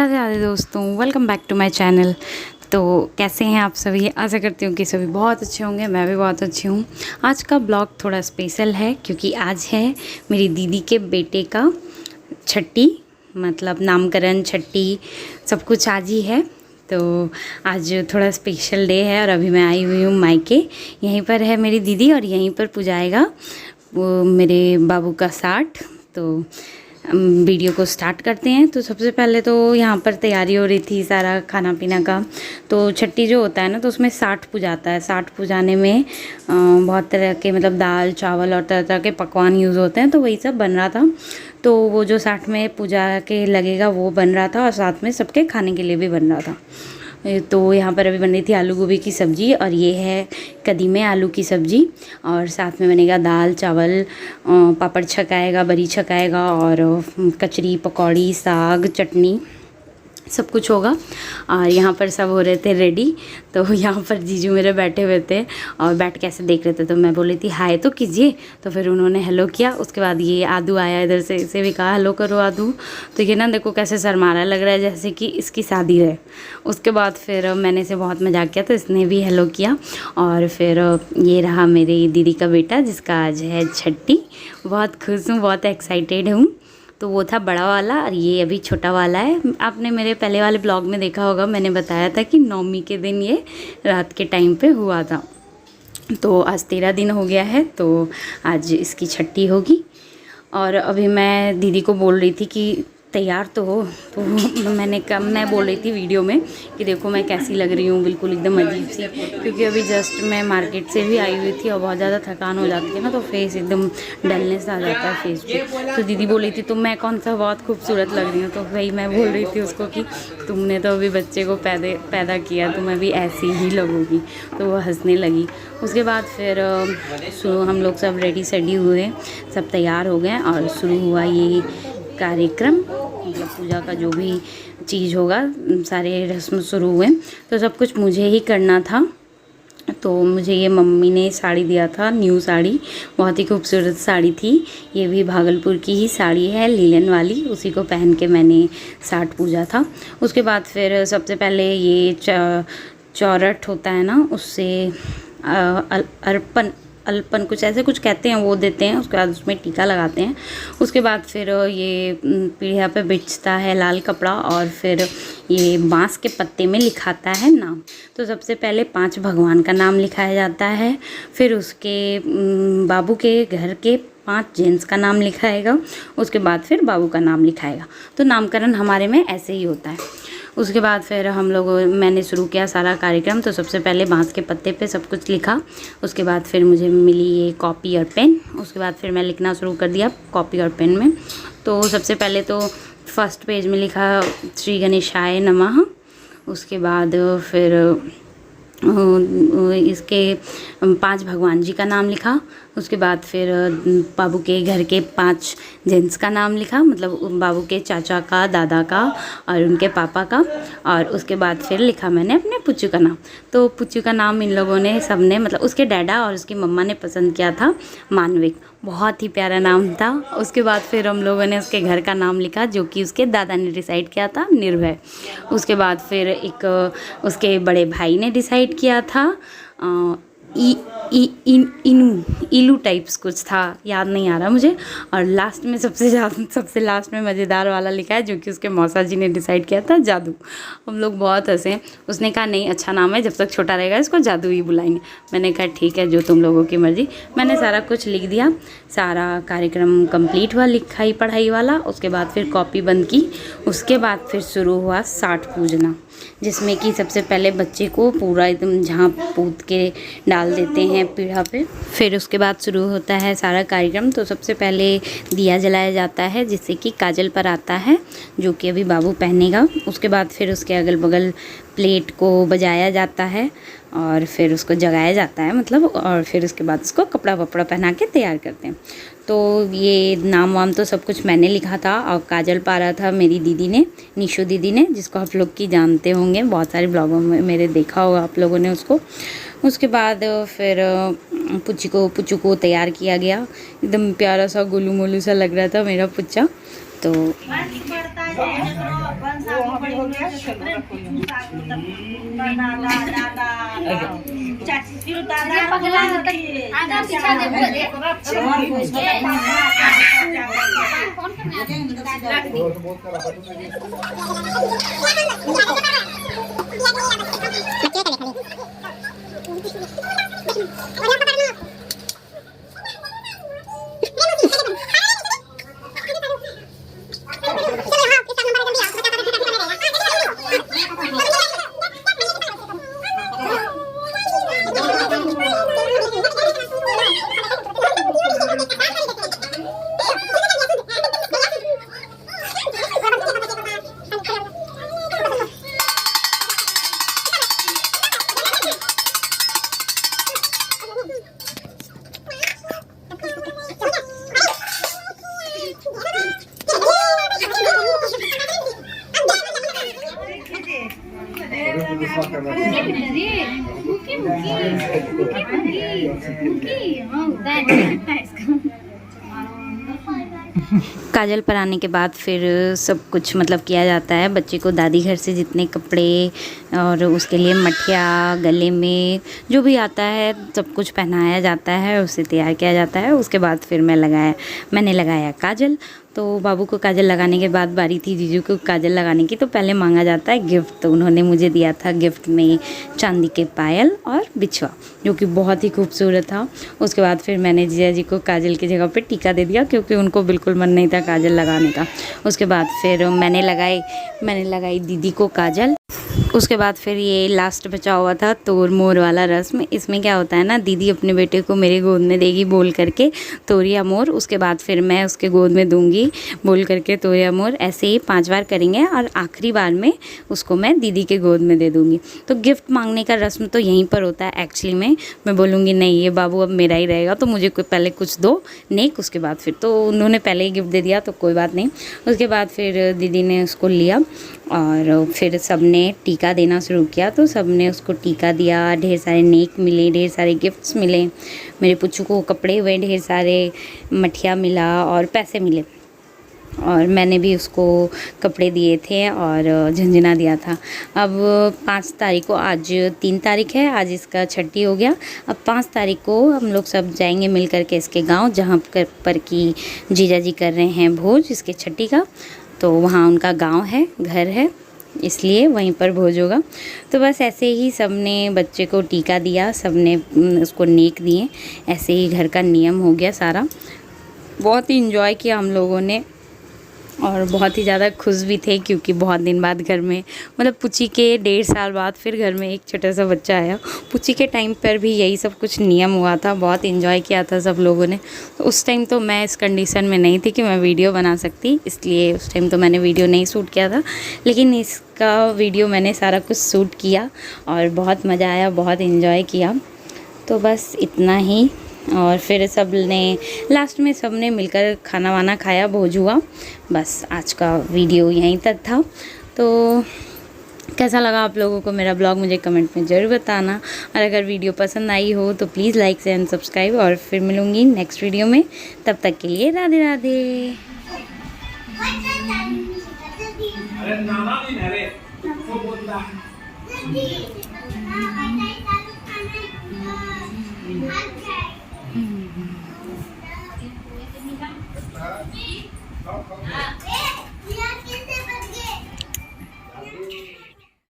राधे राधे दोस्तों, welcome back to my channel. तो कैसे हैं आप सभी? आशा करती हूँ कि सभी बहुत अच्छे होंगे। मैं भी बहुत अच्छी हूँ। आज का ब्लॉग थोड़ा स्पेशल है क्योंकि आज है मेरी दीदी के बेटे का छठी, मतलब नामकरण, छठी, सब कुछ आज ही है। तो आज थोड़ा स्पेशल डे है और अभी मैं आई हुई हूँ मायके। यहीं पर है मेरी दीदी और यहीं पर पुजाएगा वो मेरे बाबू का 60। तो वीडियो को स्टार्ट करते हैं। तो सबसे पहले तो यहाँ पर तैयारी हो रही थी सारा खाना पीना का। तो छठी जो होता है ना, तो उसमें 60 पुजाता है। 60 पुजाने में बहुत तरह के, मतलब दाल चावल और तरह तरह के पकवान यूज़ होते हैं। तो वही सब बन रहा था। तो वो जो 60 में पूजा के लगेगा वो बन रहा था और साथ में सबके खाने के लिए भी बन रहा था। तो यहाँ पर अभी बन रही थी आलू गोभी की सब्ज़ी और ये है कदीमे आलू की सब्ज़ी। और साथ में बनेगा दाल चावल, पापड़ छकाएगा, बड़ी छकाएगा और कचरी पकौड़ी साग चटनी सब कुछ होगा। और यहाँ पर सब हो रहे थे रेडी। तो यहाँ पर जीजू मेरे बैठे हुए थे और बैठ के ऐसे देख रहे थे। तो मैं बोली थी हाय तो कीजिए। तो फिर उन्होंने हेलो किया। उसके बाद ये आदू आया इधर से, इसे भी कहा हेलो करो आदू। तो ये ना देखो कैसे शर्मारा लग रहा है, जैसे कि इसकी शादी है। उसके बाद फिर मैंने इसे बहुत मजाक किया तो इसने भी हेलो किया। और फिर ये रहा मेरी दीदी का बेटा जिसका आज है छठी। बहुत खुश हूँ, बहुत एक्साइटेड हूँ। तो वो था बड़ा वाला और ये अभी छोटा वाला है। आपने मेरे पहले वाले ब्लॉग में देखा होगा, मैंने बताया था कि नवमी के दिन ये रात के टाइम पे हुआ था। तो आज 13 दिन हो गया है, तो आज इसकी छठी होगी। और अभी मैं दीदी को बोल रही थी कि तैयार तो हो। तो मैं बोल रही थी वीडियो में कि देखो मैं कैसी लग रही हूँ, बिल्कुल एकदम अजीब सी, क्योंकि अभी जस्ट मैं मार्केट से भी आई हुई थी और बहुत ज़्यादा थकान हो जाती है ना, तो फेस एकदम डलनेस आ जाता है फेस पे। तो दीदी बोल रही थी तो मैं कौन सा बहुत खूबसूरत लग रही हूँ। तो वही मैं बोल रही थी उसको कि तुमने तो अभी बच्चे को पैदा किया, तुम अभी ऐसी ही लगोगी। तो वो हंसने लगी। उसके बाद फिर हम लोग सब रेडी सेडी हुए, सब तैयार हो गए और शुरू हुआ ये कार्यक्रम, मतलब पूजा का जो भी चीज़ होगा, सारे रस्म शुरू हुए। तो सब कुछ मुझे ही करना था। तो मुझे ये मम्मी ने साड़ी दिया था, न्यू साड़ी, बहुत ही खूबसूरत साड़ी थी। ये भी भागलपुर की ही साड़ी है, लीलन वाली। उसी को पहन के मैंने 60 पूजा था। उसके बाद फिर सबसे पहले ये चौरठ होता है ना, उससे अल्पन कुछ ऐसे कुछ कहते हैं, वो देते हैं। उसके बाद उसमें टीका लगाते हैं। उसके बाद फिर ये पीढ़िया पे बिछता है लाल कपड़ा और फिर ये बांस के पत्ते में लिखाता है नाम। तो सबसे पहले 5 भगवान का नाम लिखाया जाता है, फिर उसके बाबू के घर के 5 जेंट्स का नाम लिखाएगा। उसके बाद फिर बाबू का नाम लिखाएगा। तो नामकरण हमारे में ऐसे ही होता है। उसके बाद फिर मैंने शुरू किया सारा कार्यक्रम। तो सबसे पहले बांस के पत्ते पे सब कुछ लिखा। उसके बाद फिर मुझे मिली ये कॉपी और पेन। उसके बाद फिर मैं लिखना शुरू कर दिया कॉपी और पेन में। तो सबसे पहले तो फर्स्ट पेज में लिखा श्री गणेशाय नमः। उसके बाद फिर इसके 5 भगवान जी का नाम लिखा। उसके बाद फिर बाबू के घर के 5 जेंट्स का नाम लिखा, मतलब बाबू के चाचा का, दादा का और उनके पापा का। और उसके बाद फिर लिखा मैंने अपने पुच्चू का नाम। तो पुच्चू का नाम इन लोगों ने सबने, मतलब उसके डैडा और उसकी मम्मा ने पसंद किया था मानविक। बहुत ही प्यारा नाम था। उसके बाद फिर हम लोगों ने उसके घर का नाम लिखा जो कि उसके दादा ने डिसाइड किया था, निर्भय। उसके बाद फिर एक उसके बड़े भाई ने डिसाइड किया था इलू टाइप्स कुछ था, याद नहीं आ रहा मुझे। और लास्ट में सबसे लास्ट में मज़ेदार वाला लिखा है जो कि उसके मौसा जी ने डिसाइड किया था, जादू। हम लोग बहुत हंसे। उसने कहा नहीं अच्छा नाम है, जब तक छोटा रहेगा इसको जादू ही बुलाएंगे। मैंने कहा ठीक है, जो तुम लोगों की मर्ज़ी। मैंने सारा कुछ लिख दिया। सारा कार्यक्रम कंप्लीट हुआ लिखाई पढ़ाई वाला। उसके बाद फिर कॉपी बंद की। उसके बाद फिर शुरू हुआ 60 पूजना, जिसमें कि सबसे पहले बच्चे को पूरा एकदम झाँप पूत के डाल देते हैं पीढ़ा पे। फिर उसके बाद शुरू होता है सारा कार्यक्रम। तो सबसे पहले दिया जलाया जाता है जिससे कि काजल पर आता है, जो कि अभी बाबू पहनेगा। उसके बाद फिर उसके अगल बगल प्लेट को बजाया जाता है और फिर उसको जगाया जाता है, मतलब। और फिर उसके बाद उसको कपड़ा वपड़ा पहना के तैयार करते हैं। तो ये नाम वाम तो सब कुछ मैंने लिखा था और काजल पारा था मेरी दीदी ने, निशु दीदी ने, जिसको आप लोग की जानते होंगे, बहुत सारे ब्लॉगों में मेरे देखा होगा आप लोगों ने उसको। उसके बाद फिर पुच्चू को तैयार किया गया। एकदम प्यारा सा गोलू मोलू सा लग रहा था मेरा पुच्चा। तो काजल पर आने के बाद फिर सब कुछ मतलब किया जाता है। बच्चे को दादी घर से जितने कपड़े और उसके लिए मठिया, गले में जो भी आता है सब कुछ पहनाया जाता है, उसे तैयार किया जाता है। उसके बाद फिर मैंने लगाया काजल। तो बाबू को काजल लगाने के बाद बारी थी जीजू को काजल लगाने की। तो पहले मांगा जाता है गिफ्ट, तो उन्होंने मुझे दिया था गिफ्ट में चांदी के पायल और बिछुआ, जो कि बहुत ही खूबसूरत था। उसके बाद फिर मैंने जीजा जी को काजल की जगह पे टीका दे दिया, क्योंकि उनको बिल्कुल मन नहीं था काजल लगाने का। उसके बाद फिर मैंने लगाई दीदी को काजल। उसके बाद फिर ये लास्ट बचा हुआ था तोर मोर वाला रस्म। इसमें क्या होता है ना, दीदी अपने बेटे को मेरे गोद में देगी बोल करके तोरिया मोर, उसके बाद फिर मैं उसके गोद में दूंगी बोल करके तोरिया मोर। ऐसे ही 5 बार करेंगे और आखिरी बार में उसको मैं दीदी के गोद में दे दूंगी। तो गिफ्ट मांगने का रस्म तो यहीं पर होता है एक्चुअली में। मैं बोलूँगी नहीं ये बाबू अब मेरा ही रहेगा, तो मुझे पहले कुछ दो नेक, उसके बाद फिर। तो उन्होंने पहले ही गिफ्ट दे दिया तो कोई बात नहीं। उसके बाद फिर दीदी ने उसको लिया और फिर सब ने टीका देना शुरू किया। तो सब ने उसको टीका दिया, ढेर सारे नेक मिले, ढेर सारे गिफ्ट्स मिले। मेरे पुच्चू को कपड़े हुए, ढेर सारे मठिया मिला और पैसे मिले। और मैंने भी उसको कपड़े दिए थे और झंझना दिया था। अब 5 तारीख को, आज 3 तारीख है, आज इसका छठी हो गया। अब 5 तारीख को हम लोग सब जाएंगे मिल करके इसके गांव, जहां पर कि जीजा जी कर रहे हैं भोज इसके छठी का। तो वहाँ उनका गांव है, घर है, इसलिए वहीं पर भोज होगा। तो बस ऐसे ही सब ने बच्चे को टीका दिया, सब ने उसको नेक दिए। ऐसे ही घर का नियम हो गया सारा। बहुत ही इंजॉय किया हम लोगों ने और बहुत ही ज़्यादा खुश भी थे, क्योंकि बहुत दिन बाद घर में, मतलब पुची के 1.5 साल बाद फिर घर में एक छोटा सा बच्चा आया। पुची के टाइम पर भी यही सब कुछ नियम हुआ था, बहुत इन्जॉय किया था सब लोगों ने। तो उस टाइम तो मैं इस कंडीशन में नहीं थी कि मैं वीडियो बना सकती, इसलिए उस टाइम तो मैंने वीडियो नहीं शूट किया था। लेकिन इसका वीडियो मैंने सारा कुछ शूट किया और बहुत मज़ा आया, बहुत इन्जॉय किया। तो बस इतना ही। और फिर सब ने लास्ट में सब ने मिलकर खाना वाना खाया, भोज हुआ। बस आज का वीडियो यहीं तक था। तो कैसा लगा आप लोगों को मेरा ब्लॉग मुझे कमेंट में ज़रूर बताना। और अगर वीडियो पसंद आई हो तो please like share and subscribe. और फिर मिलूँगी नेक्स्ट वीडियो में, तब तक के लिए राधे राधे।